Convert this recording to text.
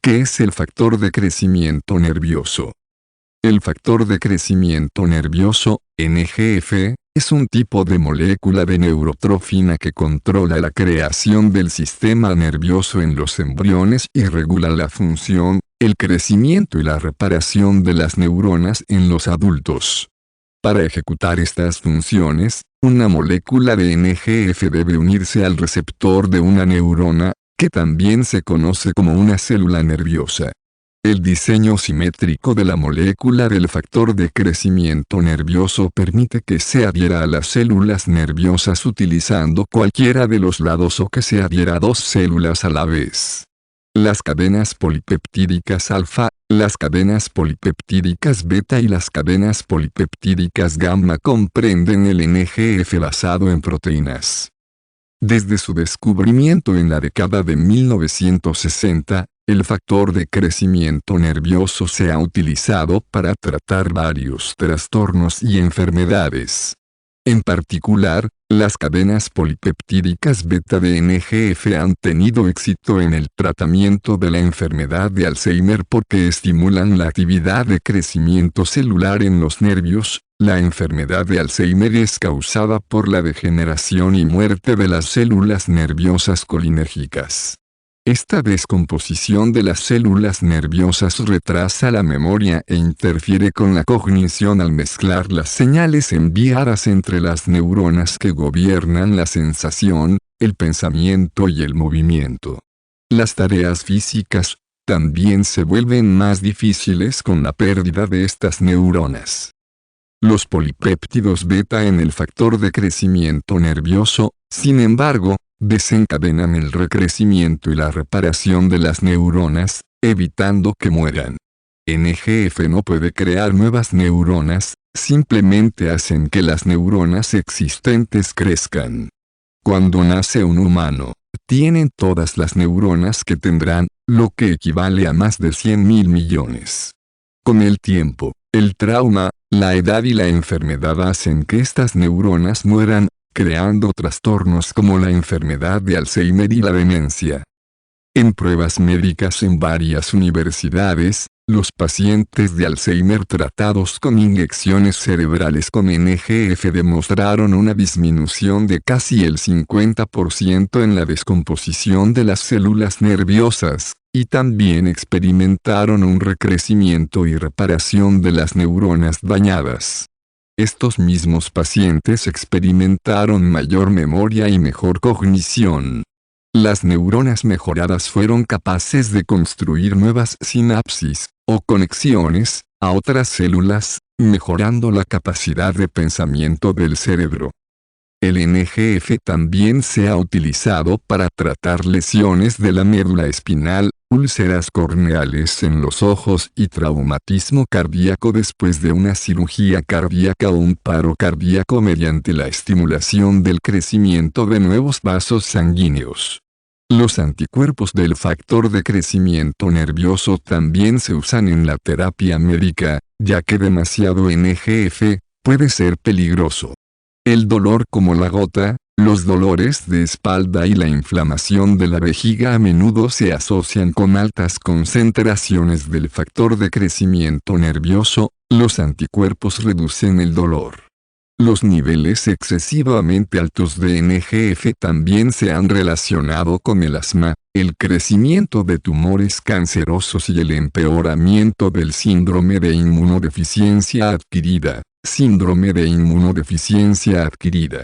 ¿Qué es el factor de crecimiento nervioso? El factor de crecimiento nervioso, NGF, es un tipo de molécula de neurotrofina que controla la creación del sistema nervioso en los embriones y regula la función, el crecimiento y la reparación de las neuronas en los adultos. Para ejecutar estas funciones, una molécula de NGF debe unirse al receptor de una neurona, que también se conoce como una célula nerviosa. El diseño simétrico de la molécula del factor de crecimiento nervioso permite que se adhiera a las células nerviosas utilizando cualquiera de los lados o que se adhiera a dos células a la vez. Las cadenas polipeptídicas alfa, las cadenas polipeptídicas beta y las cadenas polipeptídicas gamma comprenden el NGF basado en proteínas. Desde su descubrimiento en la década de 1960, el factor de crecimiento nervioso se ha utilizado para tratar varios trastornos y enfermedades. En particular, las cadenas polipeptídicas beta de NGF han tenido éxito en el tratamiento de la enfermedad de Alzheimer porque estimulan la actividad de crecimiento celular en los nervios. La enfermedad de Alzheimer es causada por la degeneración y muerte de las células nerviosas colinérgicas. Esta descomposición de las células nerviosas retrasa la memoria e interfiere con la cognición al mezclar las señales enviadas entre las neuronas que gobiernan la sensación, el pensamiento y el movimiento. Las tareas físicas también se vuelven más difíciles con la pérdida de estas neuronas. Los polipéptidos beta en el factor de crecimiento nervioso, sin embargo, desencadenan el recrecimiento y la reparación de las neuronas, evitando que mueran. NGF no puede crear nuevas neuronas, simplemente hacen que las neuronas existentes crezcan. Cuando nace un humano, tienen todas las neuronas que tendrán, lo que equivale a más de 100.000 millones. Con el tiempo, el trauma, la edad y la enfermedad hacen que estas neuronas mueran, creando trastornos como la enfermedad de Alzheimer y la demencia. En pruebas médicas en varias universidades, los pacientes de Alzheimer tratados con inyecciones cerebrales con NGF demostraron una disminución de casi el 50% en la descomposición de las células nerviosas, y también experimentaron un recrecimiento y reparación de las neuronas dañadas. Estos mismos pacientes experimentaron mayor memoria y mejor cognición. Las neuronas mejoradas fueron capaces de construir nuevas sinapsis, o conexiones, a otras células, mejorando la capacidad de pensamiento del cerebro. El NGF también se ha utilizado para tratar lesiones de la médula espinal, úlceras corneales en los ojos y traumatismo cardíaco después de una cirugía cardíaca o un paro cardíaco mediante la estimulación del crecimiento de nuevos vasos sanguíneos. Los anticuerpos del factor de crecimiento nervioso también se usan en la terapia médica, ya que demasiado NGF puede ser peligroso. El dolor como la gota, los dolores de espalda y la inflamación de la vejiga a menudo se asocian con altas concentraciones del factor de crecimiento nervioso. Los anticuerpos reducen el dolor. Los niveles excesivamente altos de NGF también se han relacionado con el asma, el crecimiento de tumores cancerosos y el empeoramiento del síndrome de inmunodeficiencia adquirida. Síndrome de inmunodeficiencia adquirida.